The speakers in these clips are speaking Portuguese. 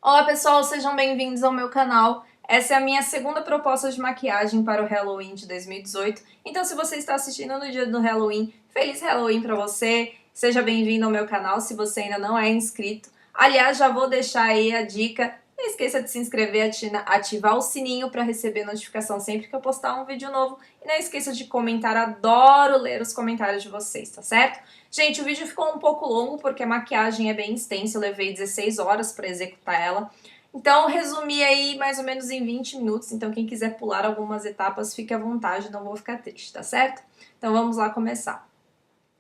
Olá pessoal, sejam bem-vindos ao meu canal. Essa é a minha segunda proposta de maquiagem para o Halloween de 2018. Então se você está assistindo no dia do Halloween, feliz Halloween para você. Seja bem-vindo ao meu canal se você ainda não é inscrito. Aliás, já vou deixar aí a dica. Não esqueça de se inscrever, ativar o sininho para receber notificação sempre que eu postar um vídeo novo. E não esqueça de comentar, adoro ler os comentários de vocês, tá certo? Gente, o vídeo ficou um pouco longo porque a maquiagem é bem extensa, eu levei 16 horas para executar ela. Então, resumi aí mais ou menos em 20 minutos, então quem quiser pular algumas etapas, fique à vontade, não vou ficar triste, tá certo? Então vamos lá começar.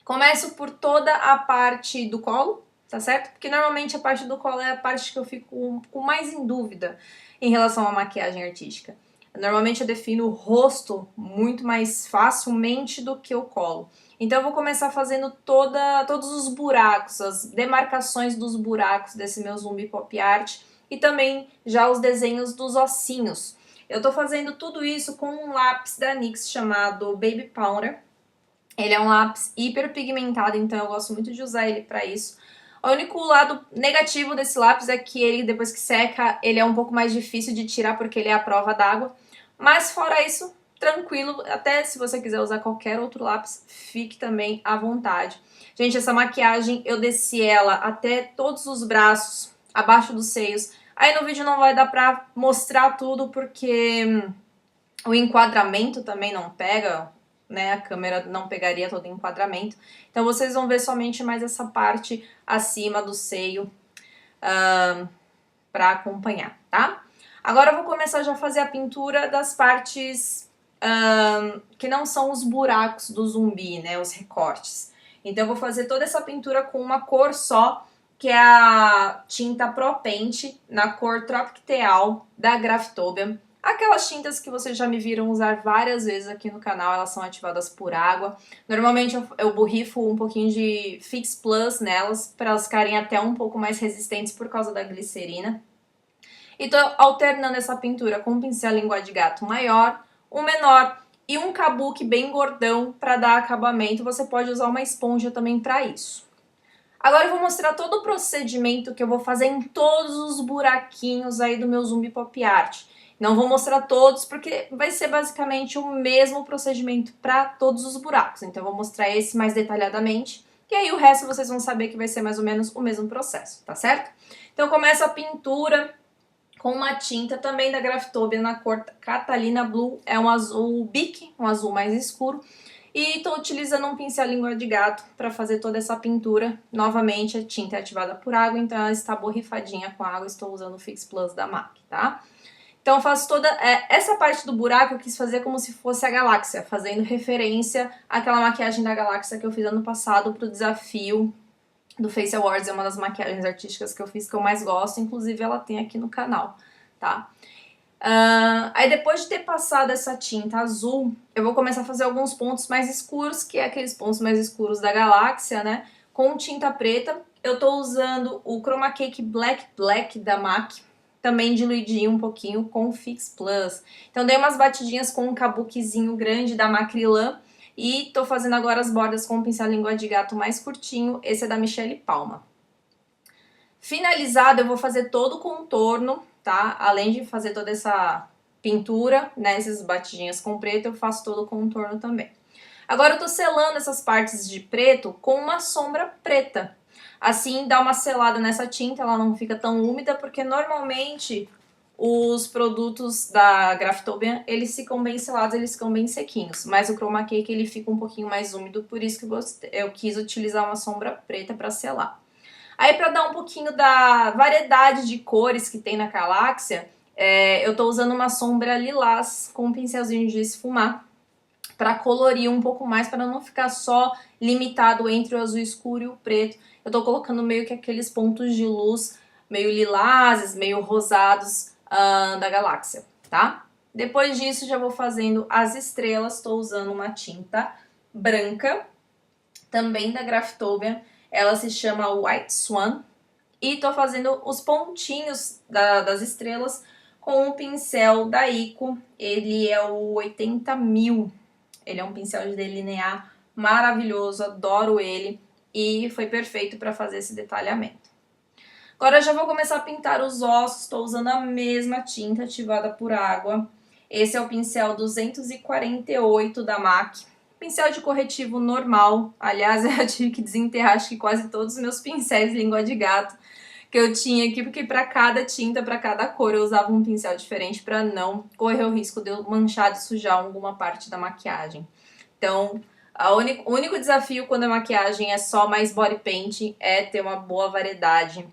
Começo por toda a parte do colo, tá certo? Porque normalmente a parte do colo é a parte que eu fico com mais em dúvida em relação à maquiagem artística. Normalmente eu defino o rosto muito mais facilmente do que o colo. Então eu vou começar fazendo todos os buracos, as demarcações dos buracos desse meu zumbi pop art e também já os desenhos dos ossinhos. Eu tô fazendo tudo isso com um lápis da NYX chamado Baby Powder. Ele é um lápis hiper pigmentado, então eu gosto muito de usar ele pra isso. O único lado negativo desse lápis é que ele, depois que seca, ele é um pouco mais difícil de tirar porque ele é à prova d'água. Mas fora isso, tranquilo, até se você quiser usar qualquer outro lápis, fique também à vontade. Gente, essa maquiagem eu desci ela até todos os braços, abaixo dos seios. Aí no vídeo não vai dar pra mostrar tudo porque o enquadramento também não pega, né? A câmera não pegaria todo o enquadramento. Então vocês vão ver somente mais essa parte acima do seio para acompanhar, tá? Agora eu vou começar já a fazer a pintura das partes que não são os buracos do zumbi, né? Os recortes. Então eu vou fazer toda essa pintura com uma cor só, que é a tinta Pro Paint na cor Tropic Teal da Graftobian. Aquelas tintas que vocês já me viram usar várias vezes aqui no canal, elas são ativadas por água. Normalmente eu borrifo um pouquinho de Fix Plus nelas, para elas ficarem até um pouco mais resistentes por causa da glicerina. E tô alternando essa pintura com um pincel língua de gato maior, um menor e um kabuki bem gordão para dar acabamento. Você pode usar uma esponja também para isso. Agora eu vou mostrar todo o procedimento que eu vou fazer em todos os buraquinhos aí do meu zumbi pop art. Não vou mostrar todos porque vai ser basicamente o mesmo procedimento para todos os buracos. Então eu vou mostrar esse mais detalhadamente e aí o resto vocês vão saber que vai ser mais ou menos o mesmo processo, tá certo? Então começa a pintura com uma tinta também da Graftobian na cor Catalina Blue, é um azul bique, um azul mais escuro. E estou utilizando um pincel língua de gato para fazer toda essa pintura. Novamente, a tinta é ativada por água, então ela está borrifadinha com água. Estou usando o Fix Plus da MAC, tá? Então eu faço toda essa parte do buraco, eu quis fazer como se fosse a galáxia, fazendo referência àquela maquiagem da galáxia que eu fiz ano passado para o desafio do Face Awards. É uma das maquiagens artísticas que eu fiz que eu mais gosto, inclusive ela tem aqui no canal, tá? Aí depois de ter passado essa tinta azul, eu vou começar a fazer alguns pontos mais escuros, que é aqueles pontos mais escuros da galáxia, né? Com tinta preta. Eu tô usando o Chroma Cake Black Black da MAC, também diluidinho um pouquinho com o Fix Plus. Então dei umas batidinhas com um kabukizinho grande da Macrylan e tô fazendo agora as bordas com o pincel língua de gato mais curtinho. Esse é da Michelle Palma. Finalizado, eu vou fazer todo o contorno, tá? Além de fazer toda essa pintura, né, essas batidinhas com preto, eu faço todo o contorno também. Agora eu tô selando essas partes de preto com uma sombra preta. Assim dá uma selada nessa tinta, ela não fica tão úmida, porque normalmente os produtos da Graftobian, eles ficam bem selados, eles ficam bem sequinhos. Mas o Chroma Cake, ele fica um pouquinho mais úmido, por isso que eu quis utilizar uma sombra preta para selar. Aí, para dar um pouquinho da variedade de cores que tem na galáxia, eu tô usando uma sombra lilás com um pincelzinho de esfumar para colorir um pouco mais, para não ficar só limitado entre o azul escuro e o preto. Eu tô colocando meio que aqueles pontos de luz meio lilazes, meio rosados da galáxia, tá? Depois disso, já vou fazendo as estrelas. Tô usando uma tinta branca, também da Graftobian. Ela se chama White Swan. E tô fazendo os pontinhos das estrelas com um pincel da Ico. Ele é o 80.000. Ele é um pincel de delinear maravilhoso, adoro ele. E foi perfeito para fazer esse detalhamento. Agora eu já vou começar a pintar os ossos, estou usando a mesma tinta ativada por água. Esse é o pincel 248 da MAC. Pincel de corretivo normal. Aliás, eu tive que desenterrar acho que quase todos os meus pincéis língua de gato que eu tinha aqui, porque para cada tinta, para cada cor, eu usava um pincel diferente para não correr o risco de eu manchar, de sujar alguma parte da maquiagem. Então, o único desafio quando a maquiagem é só mais body paint é ter uma boa variedade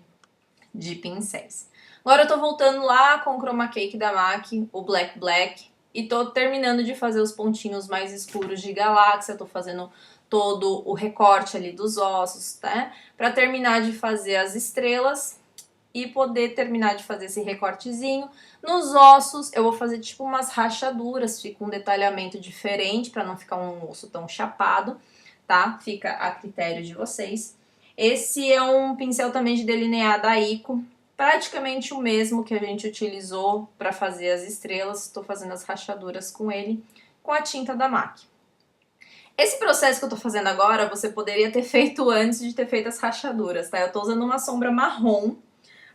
de pincéis. Agora eu tô voltando lá com o Chroma Cake da MAC, o Black Black, e tô terminando de fazer os pontinhos mais escuros de galáxia, tô fazendo todo o recorte ali dos ossos, né? Pra terminar de fazer as estrelas e poder terminar de fazer esse recortezinho. Nos ossos eu vou fazer tipo umas rachaduras, fica um detalhamento diferente pra não ficar um osso tão chapado, tá? Fica a critério de vocês. Esse é um pincel também de delinear da Ico, praticamente o mesmo que a gente utilizou para fazer as estrelas. Estou fazendo as rachaduras com ele, com a tinta da MAC. Esse processo que eu tô fazendo agora, você poderia ter feito antes de ter feito as rachaduras, tá? Eu tô usando uma sombra marrom,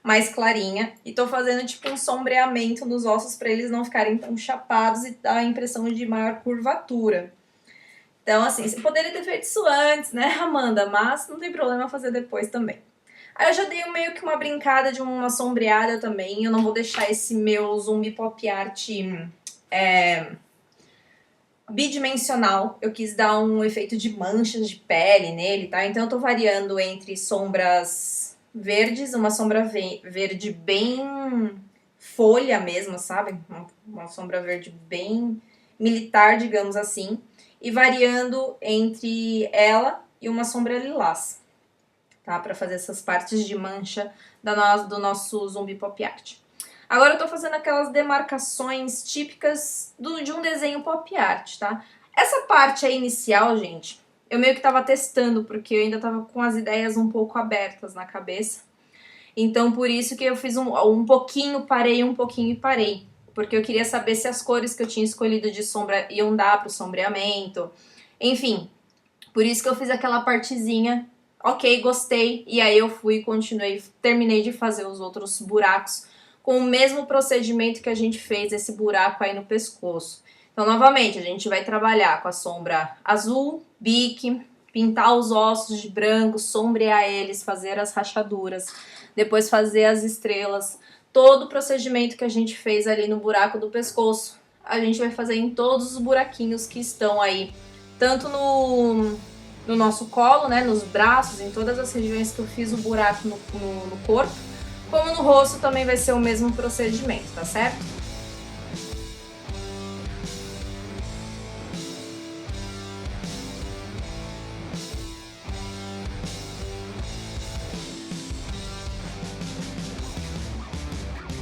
mais clarinha, e tô fazendo tipo um sombreamento nos ossos para eles não ficarem tão chapados e dar a impressão de maior curvatura. Então, assim, você poderia ter feito isso antes, né, Amanda? Mas não tem problema fazer depois também. Aí eu já dei meio que uma brincada de uma sombreada também. Eu não vou deixar esse meu zumbi pop art bidimensional. Eu quis dar um efeito de manchas de pele nele, tá? Então eu tô variando entre sombras verdes, uma sombra verde bem folha mesmo, sabe? Uma sombra verde bem militar, digamos assim. E variando entre ela e uma sombra lilás, tá? Pra fazer essas partes de mancha do nosso zumbi pop art. Agora eu tô fazendo aquelas demarcações típicas de um desenho pop art, tá? Essa parte aí inicial, gente, eu meio que tava testando, porque eu ainda tava com as ideias um pouco abertas na cabeça. Então, por isso que eu fiz um pouquinho, parei, um pouquinho e parei. Porque eu queria saber se as cores que eu tinha escolhido de sombra iam dar pro sombreamento. Enfim, por isso que eu fiz aquela partezinha. Ok, gostei. E aí eu fui, continuei, terminei de fazer os outros buracos com o mesmo procedimento que a gente fez esse buraco aí no pescoço. Então, novamente, a gente vai trabalhar com a sombra azul, bique, pintar os ossos de branco, sombrear eles, fazer as rachaduras, depois fazer as estrelas. Todo o procedimento que a gente fez ali no buraco do pescoço, a gente vai fazer em todos os buraquinhos que estão aí, tanto no nosso colo, né, nos braços, em todas as regiões que eu fiz o buraco no corpo, como no rosto também vai ser o mesmo procedimento, tá certo?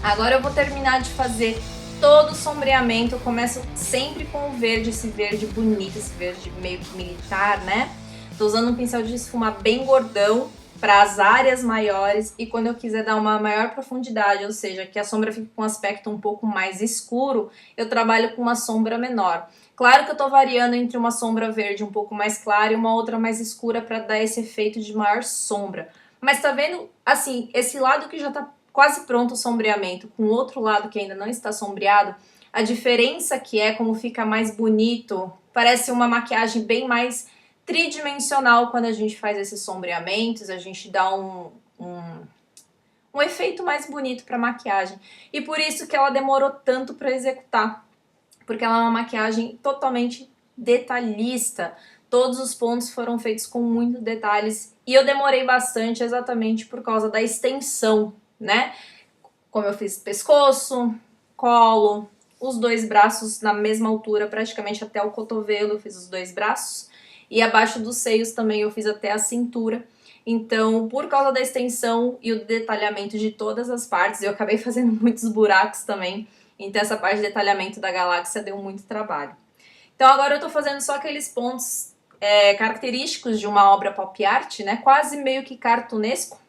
Agora eu vou terminar de fazer todo o sombreamento. Eu começo sempre com o verde, esse verde bonito, esse verde meio que militar, né? Tô usando um pincel de esfumar bem gordão para as áreas maiores, e quando eu quiser dar uma maior profundidade, ou seja, que a sombra fique com um aspecto um pouco mais escuro, eu trabalho com uma sombra menor. Claro que eu tô variando entre uma sombra verde um pouco mais clara e uma outra mais escura para dar esse efeito de maior sombra. Mas tá vendo, assim, esse lado que já tá quase pronto o sombreamento com o outro lado que ainda não está sombreado, a diferença que é como fica mais bonito, parece uma maquiagem bem mais tridimensional quando a gente faz esses sombreamentos, a gente dá um efeito mais bonito para a maquiagem. E por isso que ela demorou tanto para executar, porque ela é uma maquiagem totalmente detalhista. Todos os pontos foram feitos com muitos detalhes e eu demorei bastante exatamente por causa da extensão, né? Como eu fiz pescoço, colo, os dois braços na mesma altura, praticamente até o cotovelo, eu fiz os dois braços. E abaixo dos seios também eu fiz até a cintura. Então, por causa da extensão e o detalhamento de todas as partes, eu acabei fazendo muitos buracos também. Então, essa parte de detalhamento da galáxia deu muito trabalho. Então, agora eu tô fazendo só aqueles pontos característicos de uma obra pop art, né? Quase meio que cartunesco,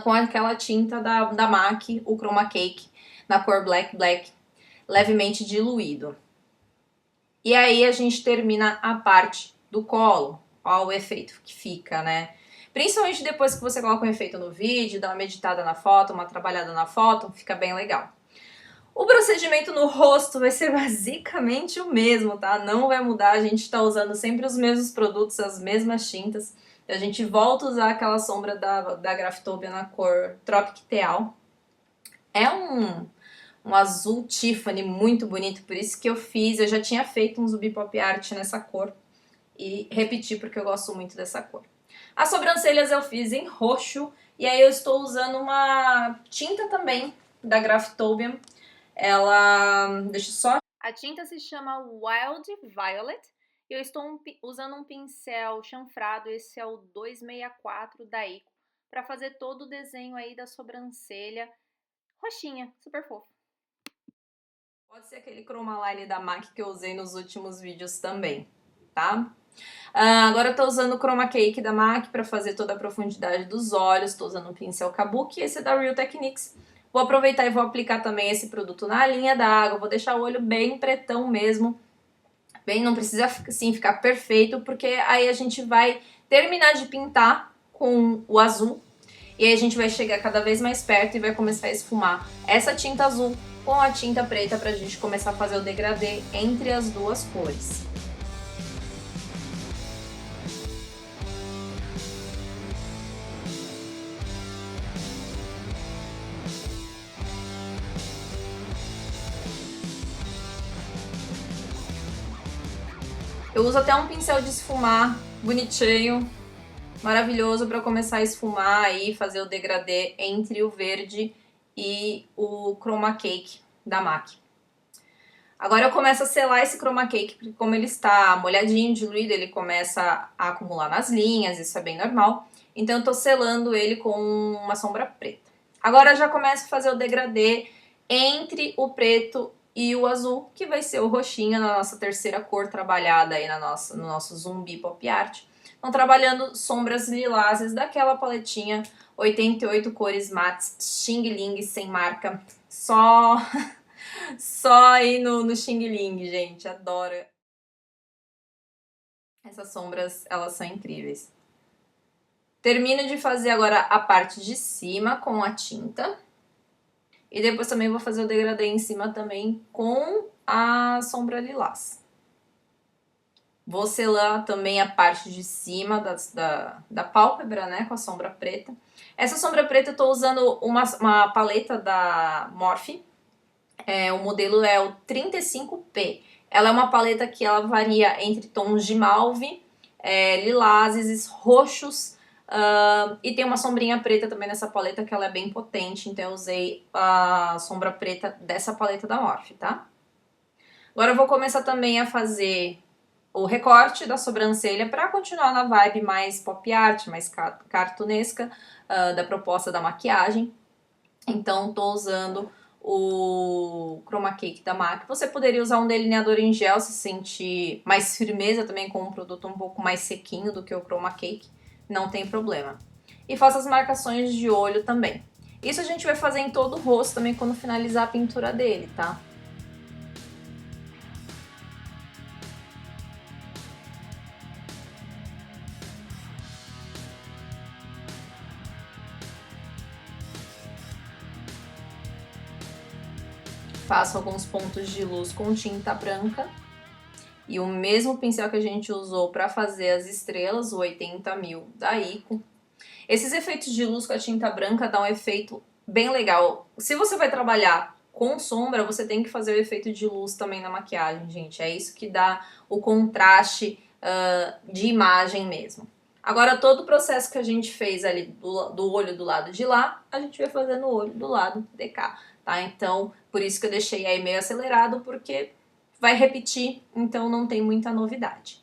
com aquela tinta da MAC, o Chroma Cake, na cor Black Black, levemente diluído. E aí a gente termina a parte do colo. Olha o efeito que fica, né? Principalmente depois que você coloca um efeito no vídeo, dá uma meditada na foto, uma trabalhada na foto, fica bem legal. O procedimento no rosto vai ser basicamente o mesmo, tá? Não vai mudar, a gente tá usando sempre os mesmos produtos, as mesmas tintas. A gente volta a usar aquela sombra da Graphitopia na cor Tropic Teal. É um azul Tiffany muito bonito, por isso que eu já tinha feito um Zubi Pop Art nessa cor e repeti porque eu gosto muito dessa cor. As sobrancelhas eu fiz em roxo e aí eu estou usando uma tinta também da Graphitopia. Deixa eu só... A tinta se chama Wild Violet e eu estou usando um pincel chanfrado, esse é o 264 da Ico, para fazer todo o desenho aí da sobrancelha roxinha, super fofo. Pode ser aquele Chroma Line da MAC que eu usei nos últimos vídeos também, tá? Agora eu tô usando o Chroma Cake da MAC para fazer toda a profundidade dos olhos, tô usando um pincel Kabuki, esse é da Real Techniques. Vou aproveitar e vou aplicar também esse produto na linha d'água, vou deixar o olho bem pretão mesmo, bem, não precisa assim ficar perfeito, porque aí a gente vai terminar de pintar com o azul, e aí a gente vai chegar cada vez mais perto e vai começar a esfumar essa tinta azul com a tinta preta pra gente começar a fazer o degradê entre as duas cores. Eu uso até um pincel de esfumar bonitinho, maravilhoso para começar a esfumar e fazer o degradê entre o verde e o Chroma Cake da MAC. Agora eu começo a selar esse Chroma Cake, porque como ele está molhadinho, diluído, ele começa a acumular nas linhas, isso é bem normal. Então eu tô selando ele com uma sombra preta. Agora eu já começo a fazer o degradê entre o preto e o azul, que vai ser o roxinho na nossa terceira cor trabalhada aí no nosso Zumbi Pop Art. Então trabalhando sombras lilazes daquela paletinha 88 cores mates Xing Ling sem marca, só aí no Xing Ling, gente, adoro. Essas sombras, elas são incríveis. Termino de fazer agora a parte de cima com a tinta. E depois também vou fazer o degradê em cima também com a sombra lilás. Vou selar também a parte de cima da pálpebra, né, com a sombra preta. Essa sombra preta eu tô usando uma paleta da Morphe. O modelo é o 35P. Ela é uma paleta que ela varia entre tons de mauve, lilazes, roxos, e tem uma sombrinha preta também nessa paleta que ela é bem potente, então eu usei a sombra preta dessa paleta da Morphe, tá? Agora eu vou começar também a fazer o recorte da sobrancelha para continuar na vibe mais pop art, mais cartunesca da proposta da maquiagem. Então tô usando o Chroma Cake da MAC. Você poderia usar um delineador em gel se sentir mais firmeza também com um produto um pouco mais sequinho do que o Chroma Cake, não tem problema. E faço as marcações de olho também. Isso a gente vai fazer em todo o rosto também quando finalizar a pintura dele, tá? Faço alguns pontos de luz com tinta branca e o mesmo pincel que a gente usou para fazer as estrelas, o 80.000 da Ico. Esses efeitos de luz com a tinta branca dão um efeito bem legal. Se você vai trabalhar com sombra, você tem que fazer o efeito de luz também na maquiagem, gente. É isso que dá o contraste de imagem mesmo. Agora, todo o processo que a gente fez ali do olho do lado de lá, a gente vai fazer no olho do lado de cá, tá? Então, por isso que eu deixei aí meio acelerado, porque vai repetir, então não tem muita novidade.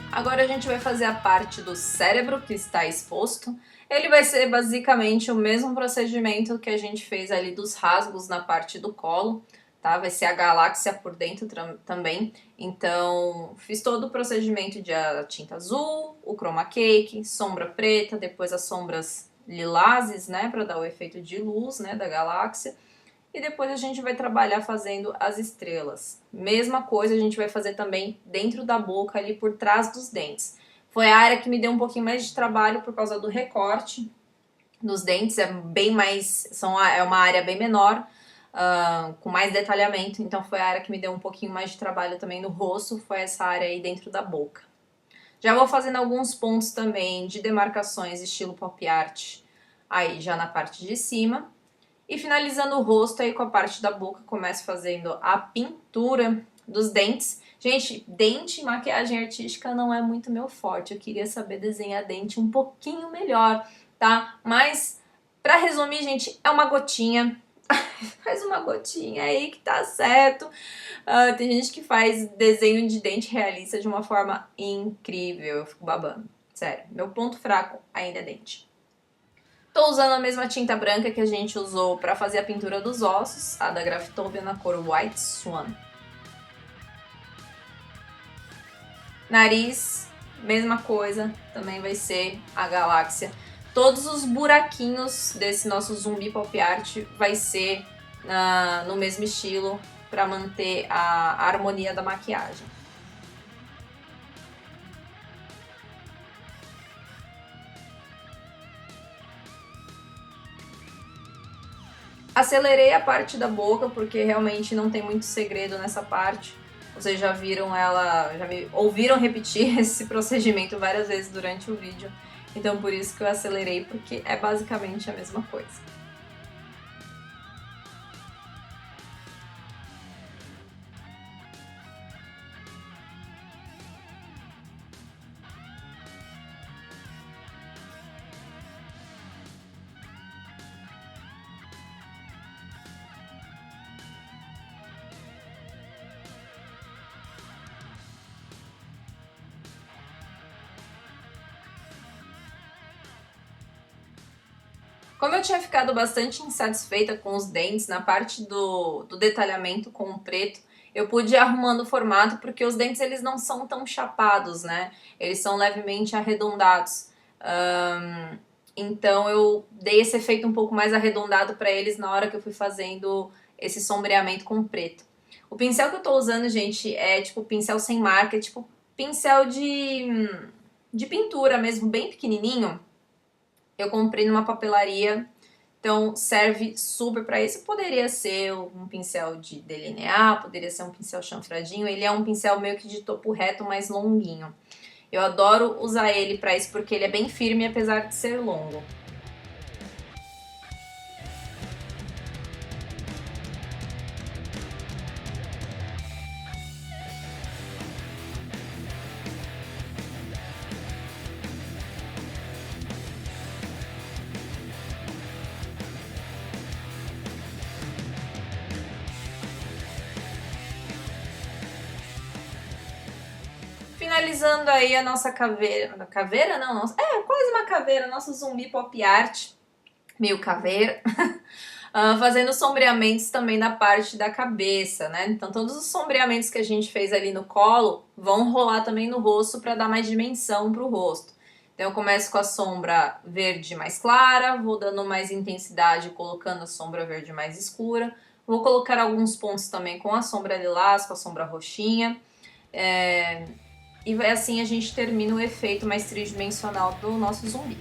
Agora a gente vai fazer a parte do cérebro que está exposto. Ele vai ser basicamente o mesmo procedimento que a gente fez ali dos rasgos na parte do colo. tá? Vai ser a galáxia por dentro também. Então, fiz todo o procedimento de a tinta azul, o chroma cake, sombra preta, depois as sombras lilazes, né, para dar o efeito de luz, né, da galáxia. E depois a gente vai trabalhar fazendo as estrelas. Mesma coisa a gente vai fazer também dentro da boca, ali por trás dos dentes. Foi a área que me deu um pouquinho mais de trabalho por causa do recorte dos dentes, é bem mais, é uma área bem menor, com mais detalhamento, então foi a área que me deu um pouquinho mais de trabalho também no rosto, foi essa área aí dentro da boca. Já vou fazendo alguns pontos também de demarcações estilo pop art, aí já na parte de cima. E finalizando o rosto aí com a parte da boca, começo fazendo a pintura dos dentes. Gente, dente e maquiagem artística não é muito meu forte, eu queria saber desenhar dente um pouquinho melhor, tá? Mas, pra resumir, gente, é uma gotinha. Faz uma gotinha aí que tá certo. Tem gente que faz desenho de dente realista de uma forma incrível, eu fico babando. Sério, meu ponto fraco ainda é dente. Tô usando a mesma tinta branca que a gente usou para fazer a pintura dos ossos, a da Graphitopia na cor White Swan. Nariz, mesma coisa, também vai ser a galáxia. Todos os buraquinhos desse nosso zumbi pop art vai ser no mesmo estilo para manter a harmonia da maquiagem. Acelerei a parte da boca porque realmente não tem muito segredo nessa parte. Vocês já viram ela, já me ouviram repetir esse procedimento várias vezes durante o vídeo. Então por isso que eu acelerei, porque é basicamente a mesma coisa. Como eu tinha ficado bastante insatisfeita com os dentes, na parte do detalhamento com o preto, eu pude ir arrumando o formato, porque os dentes eles não são tão chapados, né? Eles são levemente arredondados. Então eu dei esse efeito um pouco mais arredondado para eles na hora que eu fui fazendo esse sombreamento com preto. O pincel que eu tô usando, gente, é tipo pincel sem marca, é tipo pincel de pintura mesmo, bem pequenininho. Eu comprei numa papelaria, então serve super para isso. Poderia ser um pincel de delinear, poderia ser um pincel chanfradinho. Ele é um pincel meio que de topo reto, mais longuinho. Eu adoro usar ele para isso porque ele é bem firme, apesar de ser longo. Finalizando aí a nossa caveira. Caveira não, nossa. É, quase uma caveira, nosso zumbi pop art. Meio caveira. Fazendo sombreamentos também na parte da cabeça, né? Então todos os sombreamentos que a gente fez ali no colo vão rolar também no rosto para dar mais dimensão pro rosto. Então eu começo com a sombra verde mais clara, vou dando mais intensidade colocando a sombra verde mais escura. Vou colocar alguns pontos também com a sombra lilás, com a sombra roxinha. E assim a gente termina o efeito mais tridimensional do nosso zumbi.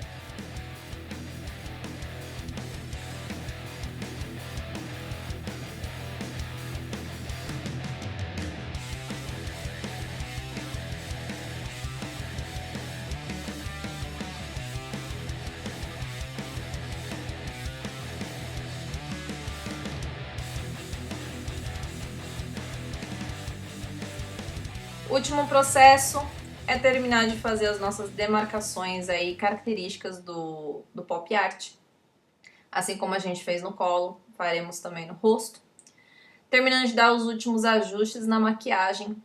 O último processo é terminar de fazer as nossas demarcações aí, características do pop art. Assim como a gente fez no colo, faremos também no rosto. Terminando de dar os últimos ajustes na maquiagem.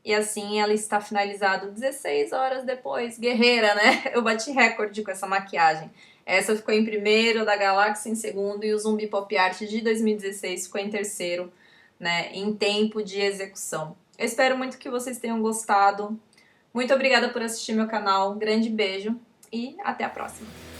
E assim ela está finalizada 16 horas depois. Guerreira, né? Eu bati recorde com essa maquiagem. Essa ficou em primeiro, da Galáxia em segundo e o Zumbi Pop Art de 2016 ficou em terceiro né, em tempo de execução. Eu espero muito que vocês tenham gostado. Muito obrigada por assistir meu canal. Um grande beijo e até a próxima.